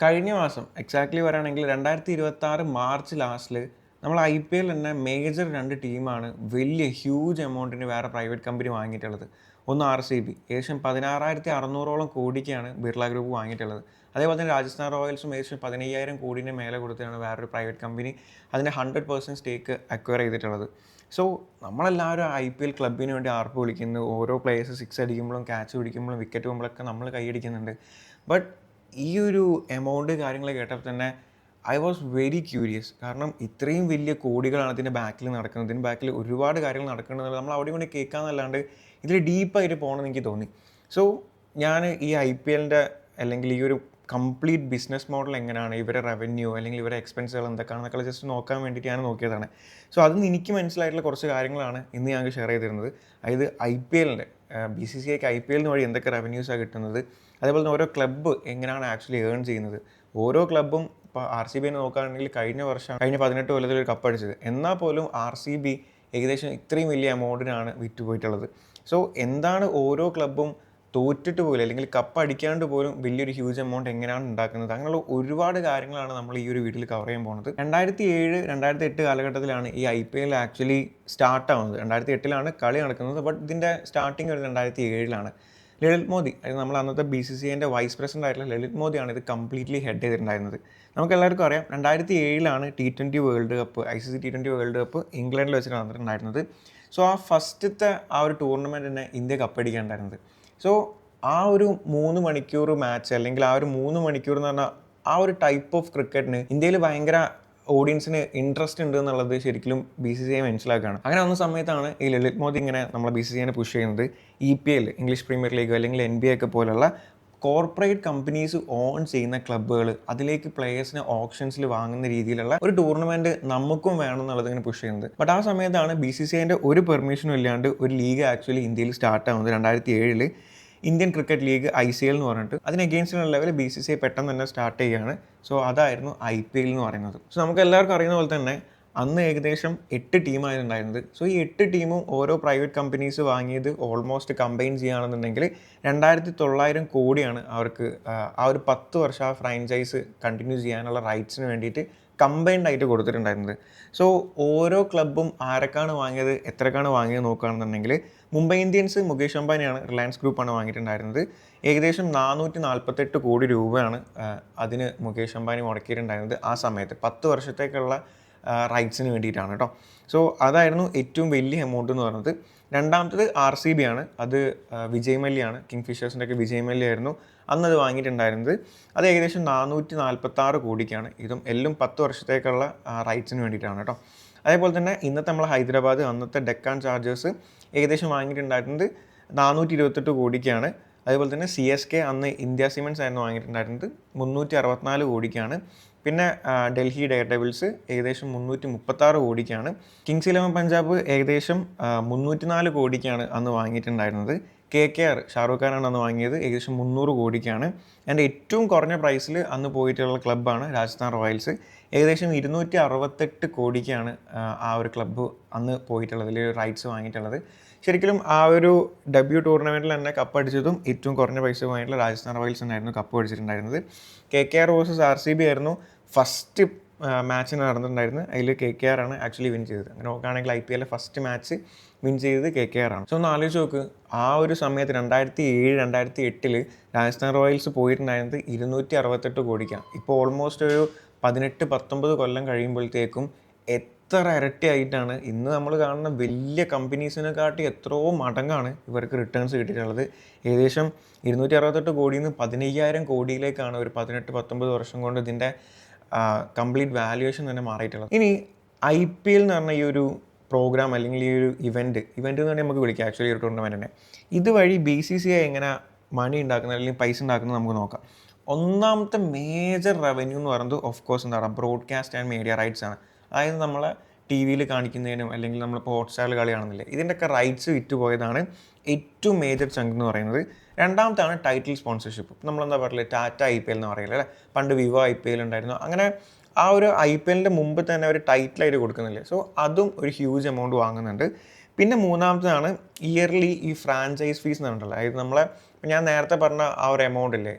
കഴിഞ്ഞ മാസം എക്സാക്ട്ലി പറയുകയാണെങ്കിൽ 2026 മാർച്ച് ലാസ്റ്റിൽ നമ്മൾ ഐ പി എൽ തന്നെ മേജർ 2 ടീമാണ് വലിയ ഹ്യൂജ് എമൗണ്ടിന് വേറെ പ്രൈവറ്റ് കമ്പനി വാങ്ങിയിട്ടുള്ളത്. ഒന്ന് ആർ സി ബി ഏകദേശം 16,600 കോടിക്കാണ് ബിർള ഗ്രൂപ്പ് വാങ്ങിയിട്ടുള്ളത്. അതേപോലെ തന്നെ രാജസ്ഥാൻ റോയൽസും ഏകദേശം 15,000 കോടിൻ്റെ മേലെ കൊടുത്താണ് വേറൊരു പ്രൈവറ്റ് കമ്പനി അതിൻ്റെ 100% സ്റ്റേക്ക് അക്വയർ ചെയ്തിട്ടുള്ളത്. സോ നമ്മളെല്ലാവരും ഐ പി എൽ ക്ലബിന് വേണ്ടി ആർപ്പ് വിളിക്കുന്നു. ഓരോ പ്ലേയേഴ്സ് സിക്സ് അടിക്കുമ്പോഴും ക്യാച്ച് പിടിക്കുമ്പോഴും വിക്കറ്റ് പോകുമ്പോഴൊക്കെ നമ്മൾ കൈയടിക്കുന്നുണ്ട്. ബട്ട് ഈ ഒരു എമൗണ്ട് കാര്യങ്ങൾ കേട്ടപ്പോൾ തന്നെ ഐ വാസ് വെരി ക്യൂരിയസ്. കാരണം ഇത്രയും വലിയ കോടികളാണ് ഇതിൻ്റെ ബാക്കിൽ നടക്കുന്നത്. ഇതിൻ്റെ ബാക്കിൽ ഒരുപാട് കാര്യങ്ങൾ നടക്കുന്നത് നമ്മൾ അവിടെ കൊണ്ട് കേൾക്കാമെന്നല്ലാണ്ട് ഇതിൽ ഡീപ്പായിട്ട് പോകണമെന്ന് എനിക്ക് തോന്നി. സോ ഞാൻ ഈ ഐ പി എല്ലിൻ്റെ അല്ലെങ്കിൽ ഈ ഒരു കംപ്ലീറ്റ് ബിസിനസ് മോഡൽ എങ്ങനെയാണ്, ഇവരെ റവന്യൂ അല്ലെങ്കിൽ ഇവരെ എക്സ്പെൻസുകൾ എന്തൊക്കെയാണെന്നൊക്കെ ജസ്റ്റ് നോക്കാൻ വേണ്ടിയിട്ട് ഞാൻ നോക്കിയതാണ്. സോ അതിൽ നിന്ന് എനിക്ക് മനസ്സിലായിട്ടുള്ള കുറച്ച് കാര്യങ്ങളാണ് ഇന്ന് ഞങ്ങൾക്ക് ഷെയർ ചെയ്തിരുന്നത്. അതായത് ഐ പി എല്ലിൻ്റെ ബി സി സി ഐക്ക് ഐ പി എല്ലിന് വഴി എന്തൊക്കെ റവന്യൂസാണ് കിട്ടുന്നത്, അതേപോലെ തന്നെ ഓരോ ക്ലബ്ബ് എങ്ങനെയാണ് ആക്ച്വലി ഏൺ ചെയ്യുന്നത്. ഓരോ ക്ലബ്ബും ഇപ്പോൾ ആർ സി ബിനെ നോക്കുകയാണെങ്കിൽ കഴിഞ്ഞ 18 കൊല്ലത്തിൽ ഒരു കപ്പ് അടിച്ചത്. എന്നാൽ പോലും ആർ സി ബി ഏകദേശം ഇത്രയും വലിയ എമൗണ്ടിനാണ് വിറ്റുപോയിട്ടുള്ളത്. സോ എന്താണ് ഓരോ ക്ലബ്ബും തോറ്റിട്ട് പോലും അല്ലെങ്കിൽ കപ്പ് അടിക്കാണ്ട് പോലും വലിയൊരു ഹ്യൂജ് എമൗണ്ട് എങ്ങനെയാണ് ഉണ്ടാക്കുന്നത്, അങ്ങനെയുള്ള ഒരുപാട് കാര്യങ്ങളാണ് നമ്മൾ ഈ ഒരു വീഡിയോയിൽ കവർ ചെയ്യാൻ പോകുന്നത്. 2007, 2008 കാലഘട്ടത്തിലാണ് ഈ I P L actually start ആവുന്നത്. 2008 കളി നടക്കുന്നത്. ബട്ട് ഇതിൻ്റെ സ്റ്റാർട്ടിങ് ഒരു 2007. ലളിത് മോദി, അതായത് നമ്മൾ അന്നത്തെ ബി സി സി ഐൻ്റെ വൈസ് പ്രസിഡൻ്റ് ആയിട്ടുള്ള ലളിത് മോദിയാണ് ഇത് കംപ്ലീറ്റ്ലി ഹെഡ് ചെയ്തിട്ടുണ്ടായിരുന്നത്. നമുക്ക് എല്ലാവർക്കും അറിയാം 2007 T20 world cup, ICC T20 world cup ഇംഗ്ലണ്ടിൽ വെച്ചിട്ട് നടന്നിട്ടുണ്ടായിരുന്നത്. സോ ആ ഫസ്റ്റത്തെ ആ ഒരു ടൂർണമെൻറ്റിനെ ഇന്ത്യ കപ്പടിക്കാനുണ്ടായിരുന്നത്. സോ ആ ഒരു 3 മണിക്കൂർ മാച്ച് അല്ലെങ്കിൽ ആ ഒരു 3 മണിക്കൂർ എന്ന് പറഞ്ഞാൽ ആ ഒരു ടൈപ്പ് ഓഫ് ക്രിക്കറ്റിന് ഇന്ത്യയിൽ ഭയങ്കര ഓഡിയൻസിന് ഇൻട്രസ്റ്റ് ഉണ്ട് എന്നുള്ളത് ശരിക്കും ബി സി സി ഐ മനസ്സിലാക്കുകയാണ്. അങ്ങനെ വന്ന സമയത്താണ് ഈ ലളിത് മോദി ഇങ്ങനെ നമ്മളെ ബി സി സി ഐനെ പുഷ് ചെയ്യുന്നത്. E P L, English premier league അല്ലെങ്കിൽ NBA ഒക്കെ പോലുള്ള കോർപ്പറേറ്റ് കമ്പനീസ് ഓൺ ചെയ്യുന്ന ക്ലബ്ബുകൾ അതിലേക്ക് പ്ലേയേഴ്സിനെ ഓപ്ഷൻസിൽ വാങ്ങുന്ന രീതിയിലുള്ള ഒരു ടൂർണമെൻറ്റ് നമുക്കും വേണം എന്നുള്ളത് ഇങ്ങനെ പുഷ് ചെയ്യുന്നത്. ബട്ട് ആ സമയത്താണ് ബി സി സി ഐൻ്റെ ഒരു പെർമിഷനും ഇല്ലാണ്ട് ഒരു ലീഗ് ആക്ച്വലി ഇന്ത്യയിൽ സ്റ്റാർട്ട് ആവുന്നത്. 2007 ഇന്ത്യൻ ക്രിക്കറ്റ് ലീഗ് ICL എന്ന് പറഞ്ഞിട്ട് അതിന് അഗെയിൻസ്റ്റുള്ള level B C C I പെട്ടെന്ന് തന്നെ സ്റ്റാർട്ട് ചെയ്യുകയാണ്. സോ അതായിരുന്നു IPL എന്ന് പറയുന്നത്. സോ നമുക്ക് എല്ലാവർക്കും അറിയുന്ന പോലെ തന്നെ അന്ന് ഏകദേശം 8 ടീമായിരുന്നുണ്ടായിരുന്നത്. സോ ഈ 8 ടീമും ഓരോ പ്രൈവറ്റ് കമ്പനീസ് വാങ്ങിയത് ഓൾമോസ്റ്റ് കമ്പൈൻ ചെയ്യുകയാണെന്നുണ്ടെങ്കിൽ 2,900 കോടിയാണ് അവർക്ക് ആ ഒരു 10 വർഷം ആ ഫ്രാഞ്ചൈസ് കണ്ടിന്യൂ ചെയ്യാനുള്ള റൈറ്റ്സിന് വേണ്ടിയിട്ട് കമ്പൈൻഡ് ആയിട്ട് കൊടുത്തിട്ടുണ്ടായിരുന്നത്. സോ ഓരോ ക്ലബ്ബും ആരൊക്കെയാണ് വാങ്ങിയത്, എത്രക്കാണ് വാങ്ങിയത് നോക്കുകയാണെന്നുണ്ടെങ്കിൽ മുംബൈ ഇന്ത്യൻസ് മുകേഷ് അംബാനിയാണ്, റിലയൻസ് ഗ്രൂപ്പാണ് വാങ്ങിയിട്ടുണ്ടായിരുന്നത്. ഏകദേശം 448 കോടി രൂപയാണ് അതിന് മുകേഷ് അംബാനി മുടക്കിയിട്ടുണ്ടായിരുന്നത് ആ സമയത്ത്. 10 വർഷത്തേക്കുള്ള റൈറ്റ്സിന് വേണ്ടിയിട്ടാണ് കേട്ടോ. സോ അതായിരുന്നു ഏറ്റവും വലിയ എമൗണ്ട് എന്ന് പറയുന്നത്. രണ്ടാമത്തത് RCB ആണ്. അത് വിജയ് മല്യയാണ്, കിങ് ഫിഷേഴ്സിൻ്റെ ഒക്കെ വിജയ് മല്യ ആയിരുന്നു അന്നത് വാങ്ങിയിട്ടുണ്ടായിരുന്നത്. അത് ഏകദേശം 446 കോടിക്കാണ്. ഇതും എല്ലാം 10 വർഷത്തേക്കുള്ള റൈറ്റ്സിന് വേണ്ടിയിട്ടാണ് കേട്ടോ. അതേപോലെ തന്നെ ഇന്നത്തെ നമ്മൾ ഹൈദരാബാദ്, അന്നത്തെ ഡെക്കാൻ ചാർജേഴ്സ് ഏകദേശം വാങ്ങിയിട്ടുണ്ടായിരുന്നത് 428 കോടിക്കാണ്. അതേപോലെ തന്നെ CSK അന്ന് ഇന്ത്യ സിമെൻറ്റ്സ് ആയിരുന്നു വാങ്ങിയിട്ടുണ്ടായിരുന്നത് 364 കോടിക്കാണ്. പിന്നെ ഡൽഹി ഡെയർ ഡെവിൾസ് ഏകദേശം 336 കോടിക്കാണ്. കിങ്സ് 11 പഞ്ചാബ് ഏകദേശം 304 കോടിക്കാണ് അന്ന് വാങ്ങിയിട്ടുണ്ടായിരുന്നത്. KKR ഷാറൂഖ് ഖാനാണ് അന്ന് വാങ്ങിയത്, ഏകദേശം 300 കോടിക്കാണ്. എൻ്റെ ഏറ്റവും കുറഞ്ഞ പ്രൈസിൽ അന്ന് പോയിട്ടുള്ള ക്ലബ്ബാണ് രാജസ്ഥാൻ റോയൽസ്. ഏകദേശം 268 കോടിക്കാണ് ആ ഒരു ക്ലബ്ബ് അന്ന് പോയിട്ടുള്ളത്, അല്ലെങ്കിൽ റൈറ്റ്സ് വാങ്ങിയിട്ടുള്ളത്. ശരിക്കും ആ ഒരു ഡെബ്യൂ ടൂർണമെൻറ്റിൽ തന്നെ കപ്പ് അടിച്ചതും ഏറ്റവും കുറഞ്ഞ പൈസ വാങ്ങിയിട്ടുള്ള രാജസ്ഥാൻ റോയൽസ് തന്നെയായിരുന്നു കപ്പ് അടിച്ചിട്ടുണ്ടായിരുന്നത്. KKR വേഴ്സസ് RCB ആയിരുന്നു ഫസ്റ്റ് മാച്ച് നടന്നിട്ടുണ്ടായിരുന്നത്. അതിൽ KKR ആണ് ആക്ച്വലി വിൻ ചെയ്തത്. അങ്ങനെ നോക്കുകയാണെങ്കിൽ IPL ഫസ്റ്റ് മാച്ച് വിൻ ചെയ്തത് KKR ആണ്. സോ ഒന്ന് ആലോചിച്ച് നോക്ക്, ആ ഒരു സമയത്ത് 2007, 2008 രാജസ്ഥാൻ റോയൽസ് പോയിട്ടുണ്ടായിരുന്നത് 268 കോടിക്കാണ്. ഇപ്പോൾ ഓൾമോസ്റ്റ് ഒരു 18-19 കൊല്ലം കഴിയുമ്പോഴത്തേക്കും എത്ര ഇരട്ടിയായിട്ടാണ് ഇന്ന് നമ്മൾ കാണുന്ന വലിയ കമ്പനീസിനെക്കാട്ടി എത്രയോ മടങ്ങാണ് ഇവർക്ക് റിട്ടേൺസ് കിട്ടിയിട്ടുള്ളത്. ഏകദേശം 268 കോടിയിൽ നിന്ന് 15,000 കോടിയിലേക്കാണ് ഒരു 18-19 വർഷം കൊണ്ട് ഇതിൻ്റെ കംപ്ലീറ്റ് വാല്യുവേഷൻ തന്നെ മാറിയിട്ടുള്ളത്. ഇനി IPL എന്ന് പറഞ്ഞ ഈ ഒരു പ്രോഗ്രാം അല്ലെങ്കിൽ ഈ ഒരു ഇവൻറ്റ് എന്ന് തന്നെ നമുക്ക് വിളിക്കാം ആക്ച്വലി ഒരു ടൂർണമെൻറ്റിനെ. ഇതുവഴി BCCI എങ്ങനെ മണി ഉണ്ടാക്കുന്നത് അല്ലെങ്കിൽ പൈസ ഉണ്ടാക്കുന്നത് നമുക്ക് നോക്കാം. ഒന്നാമത്തെ മേജർ റവന്യൂ എന്ന് പറയുന്നത് ഓഫ് കോഴ്സ് എന്താണ്, ബ്രോഡ്കാസ്റ്റ് ആൻഡ് മീഡിയ റൈറ്റ്സ് ആണ്. അതായത് നമ്മളെ TV കാണിക്കുന്നതിനും അല്ലെങ്കിൽ നമ്മളിപ്പോൾ ഹോട്ട്സ്റ്റാറിൽ കളി കാണുന്നില്ലേ, ഇതിൻ്റെയൊക്കെ റൈറ്റ്സ് വിറ്റുപോയതാണ് ഏറ്റവും മേജർ ചങ്ക് എന്ന് പറയുന്നത്. രണ്ടാമത്താണ് ടൈറ്റിൽ സ്പോൺസർഷിപ്പ്. നമ്മളെന്താ പറയുക, ടാറ്റ IPL എന്ന് പറയില്ല അല്ലേ, പണ്ട് വിവോ IPL ഉണ്ടായിരുന്നു. അങ്ങനെ ആ ഒരു IPLൻ്റെ മുമ്പ് തന്നെ ഒരു ടൈറ്റിലായിട്ട് കൊടുക്കുന്നില്ലേ. സോ അതും ഒരു ഹ്യൂജ് എമൗണ്ട് വാങ്ങുന്നുണ്ട്. പിന്നെ മൂന്നാമതാണ് ഇയർലി ഈ ഫ്രാഞ്ചൈസ് ഫീസ് എന്ന് പറഞ്ഞിട്ടുള്ളത്. അതായത് നമ്മളെ ഇപ്പം ഞാൻ നേരത്തെ പറഞ്ഞ ആ ഒരു എമൗണ്ട് ഇല്ലേ,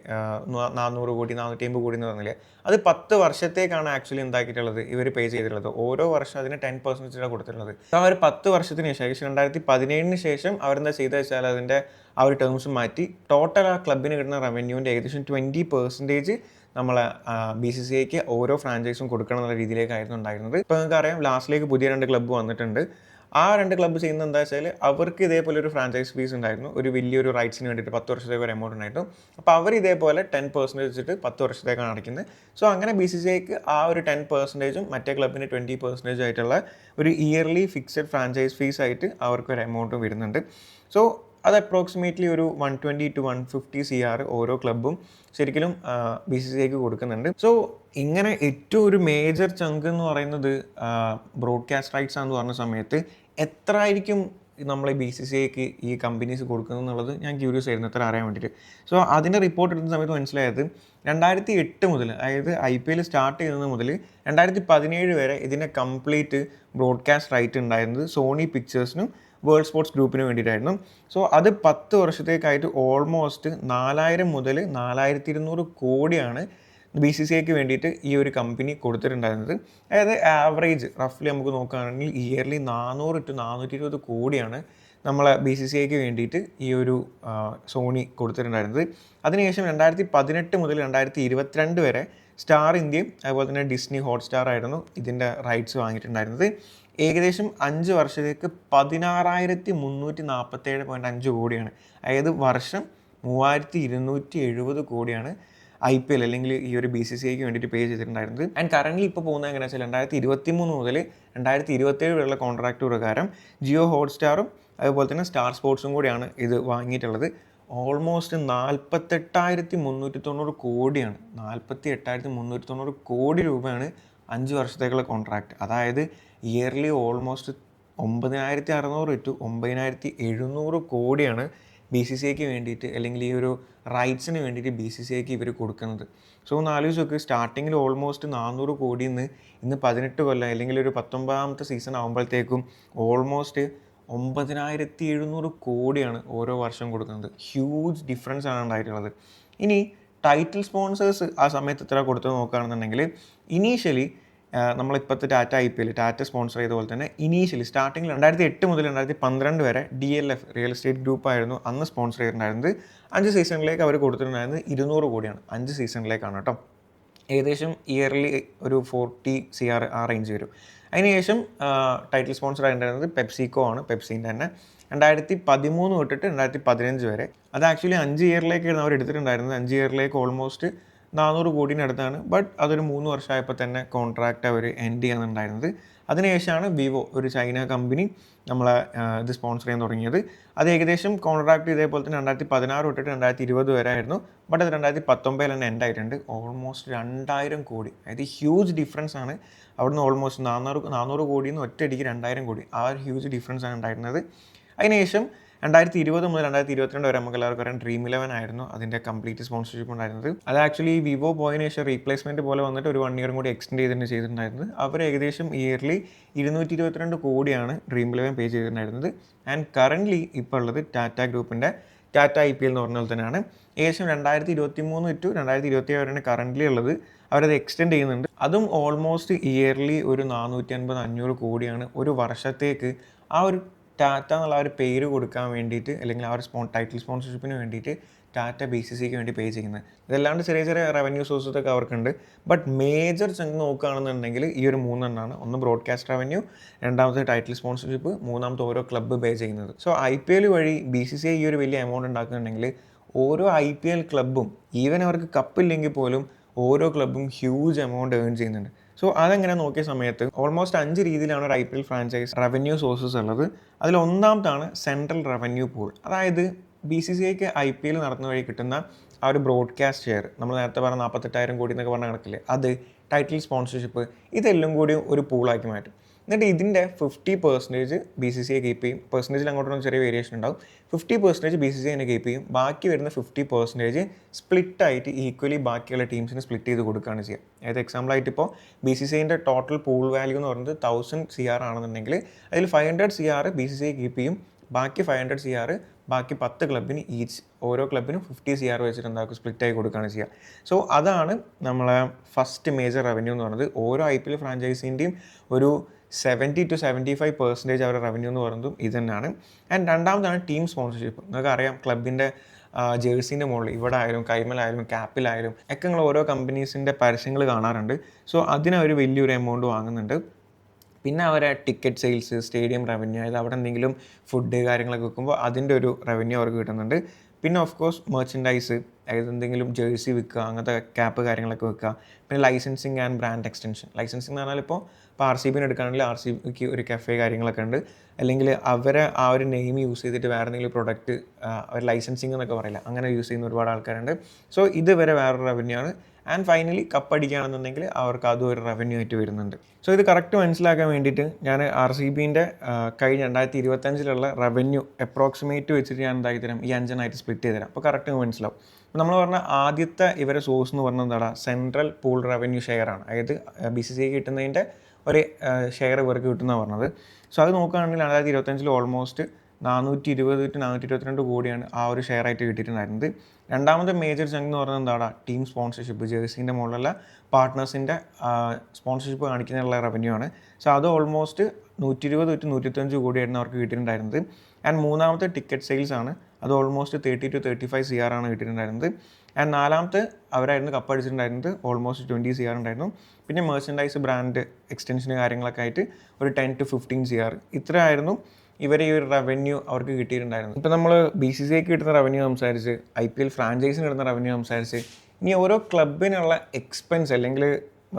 400 കോടി 450 കോടി എന്ന് പറഞ്ഞില്ലേ, അത് 10 വർഷത്തേക്കാണ് ആക്ച്വലി എന്താക്കിയിട്ടുള്ളത് ഇവർ പേ ചെയ്തിട്ടുള്ളത്. ഓരോ വർഷം അതിന് 10% കൊടുത്തിട്ടുള്ളത്. ആ ഒരു 10 വർഷത്തിന് ശേഷം 2017 ശേഷം അവരെന്താ ചെയ്തത് വെച്ചാൽ അതിൻ്റെ ആ ഒരു ടേംസ് മാറ്റി ടോട്ടൽ ആ ക്ലബിന് കിട്ടുന്ന റവന്യൂവിൻ്റെ ഏകദേശം 20% നമ്മളെ BCCIക്ക് ഓരോ ഫ്രാഞ്ചൈസും കൊടുക്കണം എന്നുള്ള രീതിയിലേക്കായിരുന്നു ഉണ്ടായിരുന്നത്. ഇപ്പോൾ നിങ്ങൾക്കറിയാം ലാസ്റ്റിലേക്ക് പുതിയ 2 ക്ലബ്ബ് വന്നിട്ടുണ്ട്. ആ 2 ക്ലബ്ബ് ചെയ്യുന്നത് എന്താ വെച്ചാൽ അവർക്ക് ഇതേപോലെ ഒരു ഫ്രാഞ്ചൈസ് ഫീസ് ഉണ്ടായിരുന്നു, ഒരു വലിയൊരു റൈറ്റ്സിന് വേണ്ടിയിട്ട് 10 വർഷത്തേക്ക് ഒരു എമൗണ്ട് ഉണ്ടായിരുന്നു. അപ്പോൾ അവർ ഇതേപോലെ 10% വെച്ചിട്ട് 10 വർഷത്തേക്കാണ് അടയ്ക്കുന്നത്. സോ അങ്ങനെ BCCIക്ക് ആ ഒരു 10%ഉം മറ്റേ ക്ലബിന് 20% ആയിട്ടുള്ള ഒരു ഇയർലി ഫിക്സഡ് ഫ്രാഞ്ചൈസ് ഫീസ് ആയിട്ട് അവർക്കൊരു എമൗണ്ട് വരുന്നുണ്ട്. സോ അത് അപ്രോക്സിമേറ്റ്ലി ഒരു 120 to 150 CR ഓരോ ക്ലബ്ബും ശരിക്കും BCCIക്ക് കൊടുക്കുന്നുണ്ട്. സോ ഇങ്ങനെ ഏറ്റവും ഒരു മേജർ ചങ്ക് എന്ന് പറയുന്നത് ബ്രോഡ്കാസ്റ്റ് റൈറ്റ്സ് ആണെന്ന് പറഞ്ഞ സമയത്ത് എത്ര ആയിരിക്കും നമ്മളെ BCCIക്ക് ഈ കമ്പനീസ് കൊടുക്കുന്നത് എന്നുള്ളത് ഞാൻ ക്യൂരിയസ് ആയിരുന്നു എത്ര അറിയാൻ വേണ്ടിയിട്ട്. സോ അതിൻ്റെ റിപ്പോർട്ട് എടുത്ത സമയത്ത് മനസ്സിലായത് 2008 മുതൽ, അതായത് IPL സ്റ്റാർട്ട് ചെയ്യുന്നത് മുതൽ 2017 വരെ ഇതിൻ്റെ കംപ്ലീറ്റ് ബ്രോഡ്കാസ്റ്റ് റൈറ്റ് ഉണ്ടായിരുന്നത് സോണി പിക്ചേഴ്സിനും വേൾഡ് സ്പോർട്സ് ഗ്രൂപ്പിന് വേണ്ടിയിട്ടായിരുന്നു. സോ അത് 10 വർഷത്തേക്കായിട്ട് ഓൾമോസ്റ്റ് 4000 മുതൽ 4200 കോടിയാണ് BCCIക്ക് വേണ്ടിയിട്ട് ഈ ഒരു കമ്പനി കൊടുത്തിട്ടുണ്ടായിരുന്നത്. അതായത് ആവറേജ് റഫ്ലി നമുക്ക് നോക്കുകയാണെങ്കിൽ ഇയർലി 400 to 420 കോടിയാണ് നമ്മളെ BCCIക്ക് വേണ്ടിയിട്ട് ഈ ഒരു സോണി കൊടുത്തിട്ടുണ്ടായിരുന്നത്. അതിനുശേഷം 2018 മുതൽ 2022 വരെ സ്റ്റാർ ഇന്ത്യയും അതുപോലെ തന്നെ ഡിസ്നി ഹോട്ട്സ്റ്റാർ ആയിരുന്നു ഇതിൻ്റെ റൈറ്റ്സ് വാങ്ങിയിട്ടുണ്ടായിരുന്നത്. ഏകദേശം 5 വർഷത്തേക്ക് 16,347.5 കോടിയാണ്, അതായത് വർഷം 3270 കോടിയാണ് IPL അല്ലെങ്കിൽ ഈ ഒരു BCCIക്ക് വേണ്ടിയിട്ട് പേ ചെയ്തിട്ടുണ്ടായിരുന്നത്. ആൻഡ് കറൻ്റ് ഇപ്പോൾ പോകുന്നത് എങ്ങനെയാണെന്ന് വെച്ചാൽ 2023 മുതൽ 2027 വരെയുള്ള കോൺട്രാക്ട് പ്രകാരം ജിയോ ഹോട്ട്സ്റ്റാറും അതുപോലെ തന്നെ സ്റ്റാർ സ്പോർട്സും കൂടിയാണ് ഇത് വാങ്ങിയിട്ടുള്ളത്. ഓൾമോസ്റ്റ് 48,390 കോടിയാണ്, 48,390 കോടി രൂപയാണ് 5 വർഷത്തേക്കുള്ള കോൺട്രാക്ട്. അതായത് ഇയർലി ഓൾമോസ്റ്റ് 9,600 to 9,700 കോടിയാണ് BCCIക്ക് വേണ്ടിയിട്ട് അല്ലെങ്കിൽ ഈ ഒരു റൈറ്റ്സിന് വേണ്ടിയിട്ട് BCCIക്ക് ഇവർ കൊടുക്കുന്നത്. സോ ഒന്ന് ആലോചിച്ച് നോക്ക്, സ്റ്റാർട്ടിങ്ങിൽ ഓൾമോസ്റ്റ് 400 കോടിയിൽ നിന്ന് ഇന്ന് 18 കൊല്ലം അല്ലെങ്കിൽ ഒരു 19ാമത്തെ സീസൺ ആകുമ്പോഴത്തേക്കും ഓൾമോസ്റ്റ് 9,700 കോടിയാണ് ഓരോ വർഷം കൊടുക്കുന്നത്. ഹ്യൂജ് ഡിഫറൻസ് ആണ് ഉണ്ടായിട്ടുള്ളത്. ഇനി ടൈറ്റിൽ സ്പോൺസേഴ്സ് ആ സമയത്ത് എത്ര കൊടുത്തു നോക്കുകയാണെന്നുണ്ടെങ്കിൽ ഇനീഷ്യലി നമ്മളിപ്പോഴത്തെ ടാറ്റ സ്പോൺസർ ചെയ്ത പോലെ തന്നെ ഇനീഷ്യലി സ്റ്റാർട്ടിങ്ങിൽ 2008 മുതൽ 2012 വരെ DLF റിയൽ എസ്റ്റേറ്റ് ഗ്രൂപ്പായിരുന്നു അന്ന് സ്പോൺസർ ചെയ്തിട്ടുണ്ടായിരുന്നത്. 5 സീസണിലേക്ക് അവർ കൊടുത്തിട്ടുണ്ടായിരുന്നത് 200 കോടിയാണ്. 5 സീസണിലേക്കാണ് കേട്ടോ. ഏകദേശം ഇയർലി ഒരു 40 CR ആ റേഞ്ച് വരും. അതിനുശേഷം ടൈറ്റിൽ സ്പോൺസർ ആയിട്ടുണ്ടായിരുന്നത് പെപ്സിക്കോ ആണ്, പെപ്സിൻ്റെ തന്നെ 2013 തൊട്ടിട്ട് 2015 വരെ. അത് ആക്ച്വലി 5 ഇയറിലേക്കായിരുന്നു അവർ എടുത്തിട്ടുണ്ടായിരുന്നത്. 5 ഇയറിലേക്ക് ഓൾമോസ്റ്റ് 400 കോടിനടുത്താണ്. ബട്ട് അതൊരു 3 വർഷമായപ്പോൾ തന്നെ കോൺട്രാക്റ്റ് അവർ എൻഡ് ചെയ്യാനുണ്ടായിരുന്നത്. അതിനുശേഷമാണ് വിവോ, ഒരു ചൈന കമ്പനി നമ്മളെ ഇത് സ്പോൺസർ ചെയ്യാൻ തുടങ്ങിയത്. അത് ഏകദേശം കോൺട്രാക്ട് ഇതേപോലെ തന്നെ 2016 തൊട്ടിട്ട് 2020 വരെ ആയിരുന്നു. ബട്ട് അത് 2019 തന്നെ എൻഡ് ആയിട്ടുണ്ട്. ഓൾമോസ്റ്റ് 2000 കോടി, അതായത് ഹ്യൂജ് ഡിഫറൻസ് ആണ്. അവിടുന്ന് ഓൾമോസ്റ്റ് 400 കോടിയിൽ നിന്ന് ഒറ്റയടിക്ക് 2000 കോടി, ആ ഒരു ഹ്യൂജ് ഡിഫറൻസ് ആണ് ഉണ്ടായിരുന്നത്. അതിനുശേഷം 2020 മുതൽ 2022 വരെ നമുക്ക് എല്ലാവർക്കും അറിയാം Dream11 ആയിരുന്നു അതിൻ്റെ കംപ്ലീറ്റ് സ്പോൺസർഷിപ്പ് ഉണ്ടായിരുന്നത്. അത് ആക്ച്വലി വിവോ പോയതിനു ശേഷം റീപ്ലേസ്മെൻറ്റ് പോലെ വന്നിട്ട് ഒരു 1 ഇയറും കൂടി എക്സ്റ്റെൻഡ് ചെയ്തിട്ടുണ്ടായിരുന്നത്. അവർ ഏകദേശം ഇയർലി 222 കോടിയാണ് Dream11 പേ ചെയ്തിട്ടുണ്ടായിരുന്നത്. ആൻഡ് കറൻ്റ്ലി ഇപ്പോൾ ഉള്ളത് ടാറ്റ ഗ്രൂപ്പിൻ്റെ ടാറ്റ IPL എന്ന് പറഞ്ഞ പോലെ തന്നെയാണ്. ഏകദേശം 2023 to 2027 വരെയാണ് കറൻ്റ്ലി ഉള്ളത്. അവരത് എക്സ്റ്റെൻഡ് ചെയ്യുന്നുണ്ട്. അതും ഓൾമോസ്റ്റ് ഇയർലി ഒരു 450-500 കോടിയാണ് ഒരു വർഷത്തേക്ക് ആ ഒരു ടാറ്റ എന്നുള്ള ആ ഒരു പേര് കൊടുക്കാൻ വേണ്ടിയിട്ട് അല്ലെങ്കിൽ ആ ഒരു ടൈറ്റിൽ സ്പോൺസർഷിപ്പിന് വേണ്ടിയിട്ട് ടാറ്റ BCCക്ക് വേണ്ടി പേ ചെയ്യുന്നത്. ഇതല്ലാണ്ട് ചെറിയ ചെറിയ റവന്യൂ സോഴ്സൊക്കെ അവർക്കുണ്ട്. ബട്ട് മേജർ ചങ്ക് നോക്കുകയാണെന്നുണ്ടെങ്കിൽ ഈ ഒരു 3 എണ്ണമാണ്. ഒന്ന് ബ്രോഡ്കാസ്റ്റ് റവന്യൂ, രണ്ടാമത്തെ ടൈറ്റിൽ സ്പോൺസർഷിപ്പ്, മൂന്നാമത്തെ ഓരോ ക്ലബ്ബ് പേ ചെയ്യുന്നത്. സോ IPL വഴി BCCI ഈ ഒരു വലിയ എമൗണ്ട് ഉണ്ടാക്കുന്നുണ്ടെങ്കിൽ ഓരോ IPL ക്ലബ്ബും ഈവൻ അവർക്ക് കപ്പില്ലെങ്കിൽ പോലും ഓരോ ക്ലബ്ബും ഹ്യൂജ് എമൗണ്ട് ഏൺ ചെയ്യുന്നുണ്ട്. സോ അതെങ്ങനെ നോക്കിയ സമയത്ത് ഓൾമോസ്റ്റ് 5 രീതിയിലാണ് ഒരു IPL ഫ്രാഞ്ചൈസ് റവന്യൂ സോഴ്സസ് ഉള്ളത്. അതിൽ ഒന്നാമതാണ് സെൻട്രൽ റവന്യൂ പൂൾ. അതായത് BCCIക്ക് IPL നടത്തുന്ന വഴി കിട്ടുന്ന ആ ഒരു ബ്രോഡ്കാസ്റ്റ് ഷെയർ, നമ്മൾ നേരത്തെ പറഞ്ഞ 48,000 കോടി എന്നൊക്കെ പറഞ്ഞ കണക്കില്ലേ, അത് ടൈറ്റിൽ സ്പോൺസർഷിപ്പ്, ഇതെല്ലാം കൂടി ഒരു പൂളാക്കി മാറ്റും. എന്നിട്ട് ഇതിൻ്റെ 50% BCCI കീപ്പ് ചെയ്യും. പെർസെൻറ്റേജിൽ അങ്ങോട്ടൊന്നും ചെറിയ വേരിയേഷൻ ഉണ്ടാവും. 50% BCCI തന്നെ കീപ്പ് ചെയ്യും. ബാക്കി വരുന്ന 50% സ്പ്ലിറ്റായിട്ട് ഈക്വലി ബാക്കിയുള്ള ടീംസിന് സ്പ്ലിറ്റ് ചെയ്ത് കൊടുക്കുകയാണ് ചെയ്യുക. അതായത് എക്സാമ്പിളായിട്ട് ഇപ്പോൾ BCCIൻ്റെ ടോട്ടൽ പൂൾ വാല്യൂ എന്ന് പറയുന്നത് 1000 CR ആണെന്നുണ്ടെങ്കിൽ അതിൽ 500 CR BCCI കീപ്പ് ചെയ്യും. ബാക്കി 500 CR ബാക്കി 10 ക്ലബിന് ഈച്ച് ഓരോ ക്ലബിനും 50 CR വെച്ചിട്ട് എന്താക്കും സ്പ്ലിറ്റായി കൊടുക്കുകയാണ് ചെയ്യുക. സോ അതാണ് നമ്മളെ ഫസ്റ്റ് മേജർ റവന്യൂ എന്ന് പറയുന്നത്. ഓരോ IPL ഫ്രാഞ്ചൈസിൻ്റെയും ഒരു 70 to 75% അവരുടെ റവന്യൂ എന്ന് പറയുന്നതും ഇത് തന്നെയാണ്. ആൻഡ് രണ്ടാമതാണ് ടീം സ്പോൺസർഷിപ്പ്. നിങ്ങൾക്ക് അറിയാം ക്ലബിൻ്റെ ജേഴ്സിൻ്റെ മുകളിൽ ഇവിടെ ആയാലും കൈമലായാലും ക്യാപ്പിലായാലും ഒക്കെ നിങ്ങൾ ഓരോ കമ്പനീസിൻ്റെ പരസ്യങ്ങൾ കാണാറുണ്ട്. സോ അതിനവർ വലിയൊരു എമൗണ്ട് വാങ്ങുന്നുണ്ട്. പിന്നെ അവരെ ടിക്കറ്റ് സെയിൽസ്, സ്റ്റേഡിയം റവന്യൂ, അതായത് അവിടെ എന്തെങ്കിലും ഫുഡ് കാര്യങ്ങളൊക്കെ വെക്കുമ്പോൾ അതിൻ്റെ ഒരു റവന്യൂ അവർക്ക് കിട്ടുന്നുണ്ട്. പിന്നെ ഓഫ് കോഴ്സ് മെർച്ചൻഡൈസ്, അതായത് എന്തെങ്കിലും ജേഴ്സി വിൽക്കുക, അങ്ങനത്തെ ക്യാപ്പ് കാര്യങ്ങളൊക്കെ വെക്കുക. പിന്നെ licensing and brand extension. Licensing എന്ന് പറഞ്ഞാൽ ഇപ്പോൾ RCBന് എടുക്കുകയാണെങ്കിൽ RCBക്ക് ഒരു കഫേ കാര്യങ്ങളൊക്കെ ഉണ്ട്. അല്ലെങ്കിൽ അവരെ ആ ഒരു നെയിം യൂസ് ചെയ്തിട്ട് വേറെ എന്തെങ്കിലും പ്രൊഡക്റ്റ് അവർ ലൈസൻസിങ് എന്നൊക്കെ പറയില്ല, അങ്ങനെ യൂസ് ചെയ്യുന്ന ഒരുപാട് ആൾക്കാരുണ്ട്. സോ ഇത് വരെ വേറൊരു റവന്യൂ ആണ്. ആൻഡ് ഫൈനലി കപ്പടിക്കുകയാണെന്നുണ്ടെങ്കിൽ അവർക്ക് അതും ഒരു റവന്യൂ ആയിട്ട് വരുന്നുണ്ട്. സോ ഇത് കറക്റ്റ് മനസ്സിലാക്കാൻ വേണ്ടിയിട്ട് ഞാൻ RCBൻ്റെ കഴിഞ്ഞ 2025 റവന്യൂ അപ്രോക്സിമേറ്റ് വെച്ചിട്ട് ഞാൻ എന്താക്കി തരാം, ഈ 5 സ്പ്ലിറ്റ് ചെയ്ത് തരാം. അപ്പോൾ കറക്റ്റ് മനസ്സിലാവും. നമ്മൾ പറഞ്ഞ ആദ്യത്തെ ഇവരെ സോഴ്സ് എന്ന് പറഞ്ഞത് എന്താണ്, സെൻട്രൽ പൂൾ റവന്യൂ ഷെയർ ആണ്. അതായത് BCCI കിട്ടുന്നതിൻ്റെ ഒരു ഷെയർ ഇവർക്ക് കിട്ടുന്നതാണ് പറഞ്ഞത്. സോ അത് നോക്കുകയാണെങ്കിൽ 2025 ഓൾമോസ്റ്റ് 420 to 422 കോടിയാണ് ആ ഒരു ഷെയർ ആയിട്ട് കിട്ടിയിട്ടുണ്ടായിരുന്നത്. രണ്ടാമത്തെ മേജർ ചങ്ക് എന്ന് പറയുന്നത് എന്താണ്, ടീം സ്പോൺസർഷിപ്പ്, ജേഴ്സീൻ്റെ മുകളിലുള്ള പാർട്ട്നേഴ്സിൻ്റെ സ്പോൺസർഷിപ്പ് കാണിക്കുന്നതിനുള്ള റവന്യൂ ആണ്. സോ അത് ഓൾമോസ്റ്റ് 120 to 125 കോടിയായിരുന്നു അവർക്ക് കിട്ടിയിട്ടുണ്ടായിരുന്നത്. ആൻഡ് മൂന്നാമത്തെ ടിക്കറ്റ് സെയിൽസ് ആണ്. അത് ഓൾമോസ്റ്റ് 30 to 35 CR ആണ് കിട്ടിയിട്ടുണ്ടായിരുന്നത്. ആൻഡ് നാലാമത്തെ അവരായിരുന്നു കപ്പടിച്ചിട്ടുണ്ടായിരുന്നത്, ഓൾമോസ്റ്റ് 20 CR ഉണ്ടായിരുന്നു. പിന്നെ മെർച്ചൻഡൈസ്, ബ്രാൻഡ് എക്സ്റ്റൻഷന് കാര്യങ്ങളൊക്കെ ആയിട്ട് ഒരു 10 to 15 CR. ഇത്രയായിരുന്നു ഇവരെ ഈ ഒരു റവന്യൂ അവർക്ക് കിട്ടിയിട്ടുണ്ടായിരുന്നു. ഇപ്പോൾ നമ്മൾ BCCIക്ക് കിട്ടുന്ന റവന്യൂ സംസാരിച്ച്, IPL ഫ്രാഞ്ചൈസിന് കിട്ടുന്ന റവന്യൂ സംസാരിച്ച്, ഇനി ഓരോ ക്ലബിനുള്ള എക്സ്പെൻസ് അല്ലെങ്കിൽ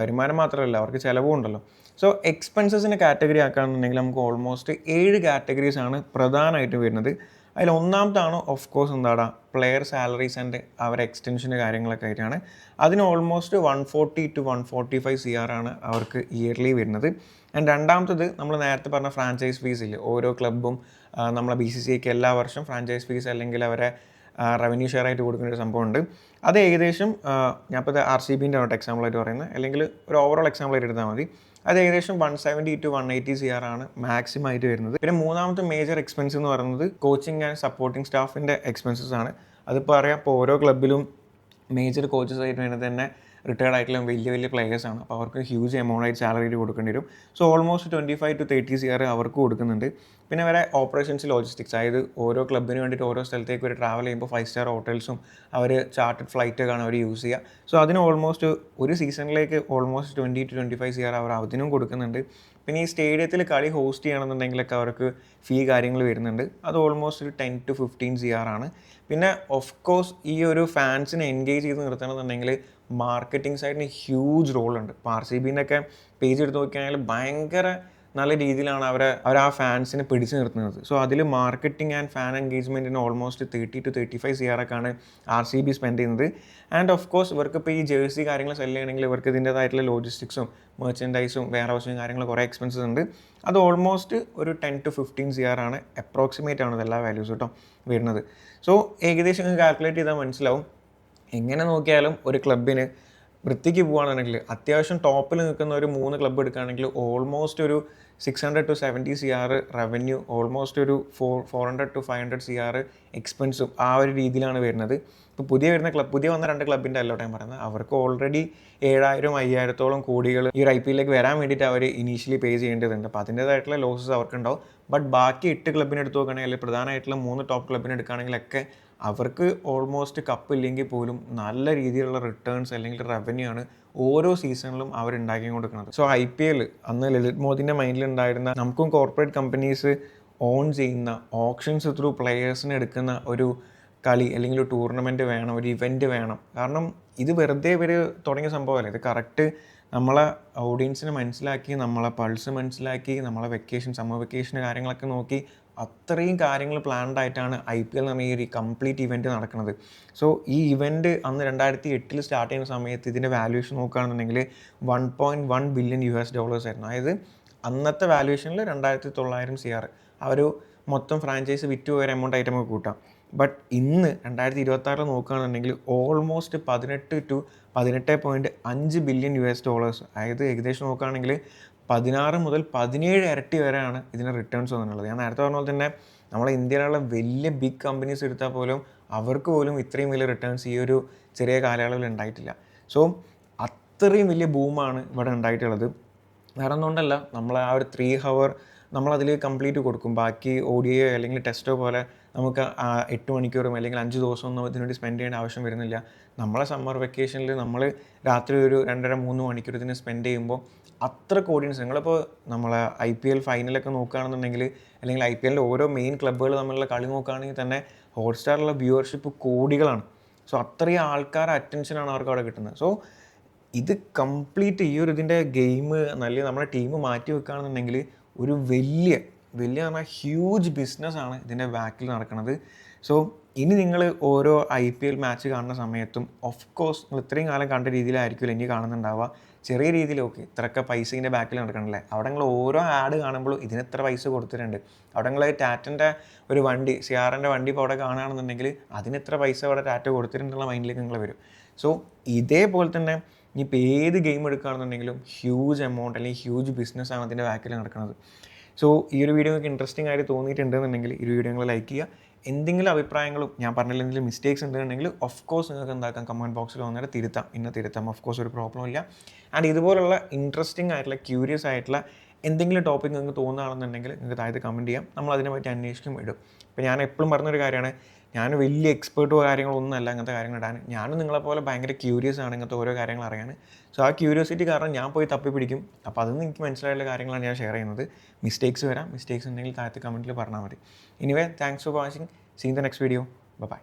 വരുമാനം മാത്രമല്ല അവർക്ക് ചിലവും ഉണ്ടല്ലോ. സോ എക്സ്പെൻസസിന് കാറ്റഗറി ആക്കുകയാണെന്നുണ്ടെങ്കിൽ നമുക്ക് ഓൾമോസ്റ്റ് 7 കാറ്റഗറീസ് ആണ് പ്രധാനമായിട്ടും വരുന്നത്. അതിൽ ഒന്നാമത്താണ് ഓഫ് കോഴ്സ് എന്താണ്, പ്ലെയർ സാലറീസ് ആൻഡ് അവരുടെ എക്സ്റ്റൻഷന് കാര്യങ്ങളൊക്കെ ആയിട്ടാണ്. അതിന് ഓൾമോസ്റ്റ് 140 to 145 CR ആണ് അവർക്ക് ഇയർലി വരുന്നത്. ആൻഡ് രണ്ടാമത്തത് നമ്മൾ നേരത്തെ പറഞ്ഞ ഫ്രാഞ്ചൈസ് ഫീസിൽ ഓരോ ക്ലബ്ബും നമ്മളെ BCCIക്ക് എല്ലാ വർഷം ഫ്രാഞ്ചൈസ് ഫീസ് അല്ലെങ്കിൽ അവരെ റവന്യൂ ഷെയർ ആയിട്ട് കൊടുക്കുന്ന ഒരു സംഭവമുണ്ട്. അത് ഏകദേശം ഞാനിപ്പോൾ RCBൻ്റെ എക്സാമ്പിളായിട്ട് പറയുന്നത്, അല്ലെങ്കിൽ ഒരു ഓവറോൾ എക്സാമ്പിളായിട്ട് എടുത്താൽ മതി. അത് ഏകദേശം 170 to 180 CR ആണ് മാക്സിമം ആയിട്ട് വരുന്നത്. പിന്നെ മൂന്നാമത്തെ മേജർ എക്സ്പെൻസ് എന്ന് പറയുന്നത് കോച്ചിങ് ആൻഡ് സപ്പോർട്ടിംഗ് സ്റ്റാഫിൻ്റെ എക്സ്പെൻസസ് ആണ്. അതിപ്പോൾ അറിയാം, ഇപ്പോൾ ഓരോ ക്ലബ്ബിലും മേജർ കോച്ചസ് ആയിട്ട് വേണ്ടത് തന്നെ റിട്ടയർഡ് ആയിട്ടുള്ള വലിയ വലിയ പ്ലേയേഴ്സാണ്. അപ്പോൾ അവർക്ക് ഹ്യൂജ് എമൗണ്ട് ആയിട്ട് സാലറി കൊടുക്കേണ്ടി വരും. സോ ഓൾമോസ്റ്റ് 25 to 30 CR അവർക്ക് കൊടുക്കുന്നുണ്ട്. പിന്നെ വരെ ഓപ്പറേഷൻസ്, ലോജിസ്റ്റിക്സ്, അതായത് ഓരോ ക്ലബ്ബിന് വേണ്ടിയിട്ട് ഓരോ സ്ഥലത്തേക്ക് ഒരു ട്രാവൽ ചെയ്യുമ്പോൾ 5 സ്റ്റാർ ഹോട്ടൽസും അവർ ചാർട്ടഡ് ഫ്ലൈറ്റൊക്കെയാണ് അവർ യൂസ് ചെയ്യുക. സോ അതിന് ഓൾമോസ്റ്റ് ഒരു സീസണിലേക്ക് ഓൾമോസ്റ്റ് 20 to 25 CR അവർ അതിനും കൊടുക്കുന്നുണ്ട്. പിന്നെ ഈ സ്റ്റേഡിയത്തിൽ കളി ഹോസ്റ്റ് ചെയ്യണമെന്നുണ്ടെങ്കിലൊക്കെ അവർക്ക് ഫീ കാര്യങ്ങൾ വരുന്നുണ്ട്. അത് ഓൾമോസ്റ്റ് ഒരു 10 to 15 CR ആണ്. പിന്നെ ഓഫ് കോഴ്സ് ഈ ഒരു ഫാൻസിനെ എൻഗേജ് ചെയ്ത് നിർത്തണമെന്നുണ്ടെങ്കിൽ മാർക്കറ്റിംഗ് സൈഡിന് ഹ്യൂജ് റോളുണ്ട്. ഇപ്പോൾ RCBൻ്റെ ഒക്കെ പേജ് എടുത്ത് നോക്കുകയാണെങ്കിൽ ഭയങ്കര നല്ല രീതിയിലാണ് അവർ ആ ഫാൻസിനെ പിടിച്ചു നിർത്തുന്നത്. സോ അതിൽ മാർക്കറ്റിംഗ് ആൻഡ് ഫാൻ എൻഗേജ്മെൻറ്റിന് ഓൾമോസ്റ്റ് 30 to 35 CR ഒക്കെയാണ് RCB സ്പെൻഡ് ചെയ്യുന്നത്. ആൻഡ് ഓഫ് കോഴ്സ് ഇവർക്ക് ഇപ്പോൾ ഈ ജേഴ്സി കാര്യങ്ങൾ സെല് ചെയ്യണമെങ്കിൽ ഇവർക്ക് ഇതിൻ്റേതായിട്ടുള്ള ലോജിസ്റ്റിക്സും മെർച്ചൻഡൈസും വെയർ ഹൗസിങ് കാര്യങ്ങൾ കുറേ എക്സ്പെൻസസ് ഉണ്ട്. അത് ഓൾമോസ്റ്റ് ഒരു 10 to 15 CR ആണ്. അപ്രോക്സിമേറ്റ് ആണ് ഇതെല്ലാ വാല്യൂസ് കേട്ടോ വരുന്നത്. സോ ഏകദേശം കാൽക്കുലേറ്റ് ചെയ്താൽ മനസ്സിലാവും. എങ്ങനെ നോക്കിയാലും ഒരു ക്ലബിന് വൃത്തിക്ക് പോകുകയാണെന്നുണ്ടെങ്കിൽ അത്യാവശ്യം ടോപ്പിൽ നിൽക്കുന്ന ഒരു 3 ക്ലബ്ബ് എടുക്കുകയാണെങ്കിൽ ഓൾമോസ്റ്റ് ഒരു 600 to 70 CR റവന്യൂ, ഓൾമോസ്റ്റ് ഒരു 400 to 500 CR എക്സ്പെൻസും ആ ഒരു രീതിയിലാണ് വരുന്നത്. ഇപ്പോൾ പുതിയ വന്ന 2 ക്ലബിൻ്റെ അല്ലോട്ട് ഞാൻ പറയുന്നത്, അവർക്ക് ഓൾറെഡി 7,000-5,000 കോടികൾ ഈ ഒരു IPLലേക്ക് വരാൻ വേണ്ടിയിട്ട് അവർ ഇനീഷ്യലി പേ ചെയ്യേണ്ടതുണ്ട്. അപ്പോൾ അതിൻ്റേതായിട്ടുള്ള ലോസസ് അവർക്കുണ്ടാവും. ബട്ട് ബാക്കി 8 ക്ലബിനെ എടുത്ത് നോക്കുകയാണെങ്കിൽ, അല്ലെങ്കിൽ പ്രധാനമായിട്ടുള്ള 3 ടോപ്പ് ക്ലബിനെ എടുക്കുകയാണെങ്കിലൊക്കെ അവർക്ക് ഓൾമോസ്റ്റ് കപ്പ് ഇല്ലെങ്കിൽ പോലും നല്ല രീതിയിലുള്ള റിട്ടേൺസ് അല്ലെങ്കിൽ റവന്യൂ ആണ് ഓരോ സീസണിലും അവർ ഉണ്ടാക്കി കൊടുക്കുന്നത്. സോ IPL അന്ന് ലളിത് മോദിൻ്റെ മൈൻഡിലുണ്ടായിരുന്ന നമുക്കും കോർപ്പറേറ്റ് കമ്പനീസ് ഓൺ ചെയ്യുന്ന ഓപ്ഷൻസ് ത്രൂ പ്ലെയേഴ്സിനെ എടുക്കുന്ന ഒരു കളി അല്ലെങ്കിൽ ഒരു ടൂർണമെൻറ്റ് വേണം, ഒരു ഇവൻറ്റ് വേണം. കാരണം ഇത് വെറുതെ ഇവർ തുടങ്ങിയ സംഭവമല്ല. ഇത് കറക്റ്റ് നമ്മളെ ഓഡിയൻസിനെ മനസ്സിലാക്കി, നമ്മളെ പൾസ് മനസ്സിലാക്കി, നമ്മളെ വെക്കേഷൻ, സമ്മർ വെക്കേഷൻ കാര്യങ്ങളൊക്കെ നോക്കി അത്രയും കാര്യങ്ങൾ പ്ലാൻഡ് ആയിട്ടാണ് IPL എന്ന് പറഞ്ഞ ഈ ഒരു കംപ്ലീറ്റ് ഇവൻറ്റ് നടക്കുന്നത്. സോ ഈ ഇവൻറ്റ് അന്ന് 2008 സ്റ്റാർട്ട് ചെയ്യുന്ന സമയത്ത് ഇതിൻ്റെ വാല്യൂഷൻ നോക്കുകയാണെന്നുണ്ടെങ്കിൽ $1.1 ബില്യൺ ആയിരുന്നു. അതായത് അന്നത്തെ വാല്യൂഷനിൽ 2,900 CR ആ ഒരു മൊത്തം ഫ്രാഞ്ചൈസ് വിറ്റ് പോയ എമൗണ്ട് ആയിട്ട് നമുക്ക് കൂട്ടാം. ബട്ട് ഇന്ന് 2026 നോക്കുകയാണെന്നുണ്ടെങ്കിൽ ഓൾമോസ്റ്റ് 18 to 18.5 ബില്യൺ അതായത് ഏകദേശം നോക്കുകയാണെങ്കിൽ 16 മുതൽ 17 ഇരട്ടി വരെയാണ് ഇതിന് റിട്ടേൺസ് വന്നിട്ടുള്ളത്. ഞാൻ നേരത്തെ പറഞ്ഞ പോലെ തന്നെ നമ്മളെ ഇന്ത്യയിലുള്ള വലിയ ബിഗ് കമ്പനീസ് എടുത്താൽ പോലും അവർക്ക് പോലും ഇത്രയും വലിയ റിട്ടേൺസ് ഈ ഒരു ചെറിയ കാലയളവിൽ ഉണ്ടായിട്ടില്ല. സോ അത്രയും വലിയ ബൂമാണ് ഇവിടെ ഉണ്ടായിട്ടുള്ളത്. വേറെ ഒന്നുകൊണ്ടല്ല, നമ്മൾ ആ ഒരു 3 ഹവർ നമ്മളതിൽ കംപ്ലീറ്റ് കൊടുക്കും. ബാക്കി ഓഡിയോ അല്ലെങ്കിൽ ടെസ്റ്റോ പോലെ നമുക്ക് 8 മണിക്കൂറും അല്ലെങ്കിൽ 5 ദിവസമൊന്നും ഇതിനുവേണ്ടി സ്പെൻഡ് ചെയ്യേണ്ട ആവശ്യം വരുന്നില്ല. നമ്മളെ സമ്മർ വെക്കേഷനിൽ നമ്മൾ രാത്രി ഒരു 2.5-3 മണിക്കൂർ ഇതിന് സ്പെൻഡ് ചെയ്യുമ്പോൾ അത്രയ്ക്ക് ഓഡിയൻസ്. നിങ്ങളിപ്പോൾ നമ്മളെ IPL ഫൈനലൊക്കെ നോക്കുകയാണെന്നുണ്ടെങ്കിൽ, അല്ലെങ്കിൽ IPLൻ്റെ ഓരോ മെയിൻ ക്ലബ്ബുകൾ തമ്മിലുള്ള കളി നോക്കുകയാണെങ്കിൽ തന്നെ ഹോട്ട്സ്റ്റാറിലുള്ള വ്യൂവർഷിപ്പ് കോടികളാണ്. സോ അത്രയും ആൾക്കാരുടെ അറ്റൻഷനാണ് അവർക്ക് അവിടെ കിട്ടുന്നത്. സോ ഇത് കംപ്ലീറ്റ് ഈ ഒരു ഇതിൻ്റെ ഗെയിം നല്ല നമ്മുടെ ടീം മാറ്റി വെക്കുകയാണെന്നുണ്ടെങ്കിൽ ഒരു വലിയ പറഞ്ഞാൽ ഹ്യൂജ് ബിസിനസ്സാണ് ഇതിൻ്റെ ബാക്കിൽ നടക്കുന്നത്. സോ ഇനി നിങ്ങൾ ഓരോ IPL മാച്ച് കാണുന്ന സമയത്തും ഓഫ് കോഴ്സ് നിങ്ങൾ ഇത്രയും കാലം കണ്ട രീതിയിലായിരിക്കില്ല ഇനി കാണുന്നുണ്ടാവുക. ചെറിയ രീതിയിൽ ഓക്കെ ഇത്രയൊക്കെ പൈസ ഇതിൻ്റെ ബാക്കിൽ നടക്കണല്ലേ, അവിടെ നിങ്ങൾ ഓരോ ആഡ് കാണുമ്പോഴും ഇതിന് ഇത്ര പൈസ കൊടുത്തിട്ടുണ്ട്, അവിടെ നിങ്ങൾ ടാറ്റൻ്റെ ഒരു വണ്ടി CRൻ്റെ വണ്ടി ഇപ്പോൾ അവിടെ കാണുകയാണെന്നുണ്ടെങ്കിൽ അതിന് ഇത്ര പൈസ അവിടെ ടാറ്റ കൊടുത്തിട്ടുള്ള മൈൻഡിലേക്ക് നിങ്ങൾ വരും. സോ ഇതേപോലെ തന്നെ ഇനിയിപ്പോൾ ഏത് ഗെയിം എടുക്കുകയാണെന്നുണ്ടെങ്കിലും ഹ്യൂജ് എമൗണ്ട് അല്ലെങ്കിൽ ഹ്യൂജ് ബിസിനസ്സാണ് അതിൻ്റെ ബാക്കിൽ നടക്കുന്നത്. സോ ഈ ഒരു വീഡിയോ നിങ്ങൾക്ക് ഇൻട്രസ്റ്റിംഗ് ആയിട്ട് തോന്നിയിട്ടുണ്ടെന്നുണ്ടെങ്കിൽ ഈ ഒരു വീഡിയോ നിങ്ങൾ ലൈക്ക് ചെയ്യുക. എന്തെങ്കിലും അഭിപ്രായങ്ങളും ഞാൻ പറഞ്ഞില്ലെങ്കിൽ മിസ്റ്റേക്സ് ഉണ്ടെന്നുണ്ടെങ്കിൽ ഓഫ് കോഴ്സ് നിങ്ങൾക്ക് എന്താക്കാം കമൻറ്റ് ബോക്സിൽ വന്നിട്ട് തിരുത്താം. ഓഫ് കോഴ്സ് ഒരു പ്രോബ്ലം ഇല്ല. ആൻഡ് ഇതുപോലുള്ള ഇൻട്രസ്റ്റിംഗ് ആയിട്ടുള്ള ക്യൂരിയസ് ആയിട്ടുള്ള എന്തെങ്കിലും ടോപ്പിക് നിങ്ങൾക്ക് തോന്നുകയാണെന്നുണ്ടെങ്കിൽ നിങ്ങൾക്ക് താഴത്ത് കമൻറ്റ് ചെയ്യാം. നമ്മൾ അതിനെ പറ്റി അന്വേഷിക്കും ഇടും. ഇപ്പോൾ ഞാൻ എപ്പോഴും പറഞ്ഞൊരു കാര്യമാണ്, ഞാൻ വലിയ എക്സ്പേർട്ടോ കാര്യങ്ങളൊന്നും അല്ല അങ്ങനത്തെ കാര്യങ്ങൾ ഇടാൻ. ഞാനും നിങ്ങളെപ്പോലെ ഭയങ്കര ക്യൂരിയസ് ആണ് ഇങ്ങനത്തെ ഓരോ കാര്യങ്ങൾ അറിയാൻ. സോ ആ ക്യൂരിയോസിറ്റി കാരണം ഞാൻ പോയി തപ്പി പിടിക്കും. അപ്പോൾ അതൊന്നും എനിക്ക് മനസ്സിലായുള്ള കാര്യങ്ങളാണ് ഞാൻ ഷെയർ ചെയ്യുന്നത്. മിസ്റ്റേക്സ് ഉണ്ടെങ്കിൽ താഴത്തെ കമൻറ്റിൽ പറഞ്ഞാൽ മതി. Anyway thanks for watching. See in the next video. By.